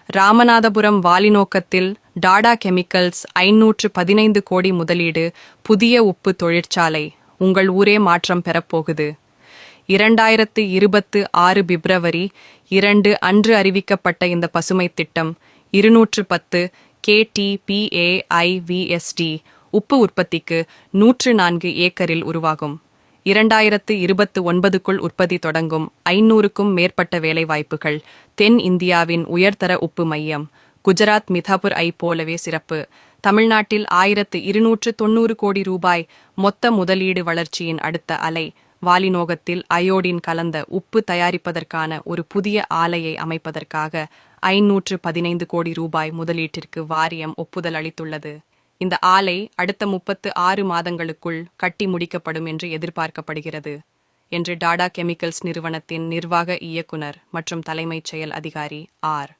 Ramanathapuram வாலிநோக்கத்தில் Tata chemicals 515 கோடி முதலீடு, புதிய உப்பு தொழிற்சாலை. உங்கள் ஊரே மாற்றம் பெறப்போகுது. 2026 பிப்ரவரி 2 அன்று அறிவிக்கப்பட்ட இந்த பசுமை திட்டம் 210 KTPAIVSD உப்பு உற்பத்திக்கு 104 ஏக்கரில் உருவாகும். 2029க்குள் உற்பத்தி தொடங்கும். 500க்கும் மேற்பட்ட வேலைவாய்ப்புகள். தென் இந்தியாவின் உயர்தர உப்பு மையம். குஜராத் மிதாபூர் போலவே சிறப்பு. தமிழ்நாட்டில் 1290 கோடி ரூபாய் மொத்த முதலீடு. வளர்ச்சியின் அடுத்த அலை. வாலிநோகத்தில் அயோடின் கலந்த உப்பு தயாரிப்பதற்கான ஒரு புதிய ஆலையை அமைப்பதற்காக 515 கோடி ரூபாய் முதலீட்டிற்கு வாரியம் ஒப்புதல் அளித்துள்ளது. இந்த ஆலை அடுத்த 36 மாதங்களுக்குள் கட்டி முடிக்கப்படும் என்று எதிர்பார்க்கப்படுகிறது என்று டாடா கெமிக்கல்ஸ் நிறுவனத்தின் நிர்வாக இயக்குனர் மற்றும் தலைமைச் செயல் அதிகாரி ஆர்.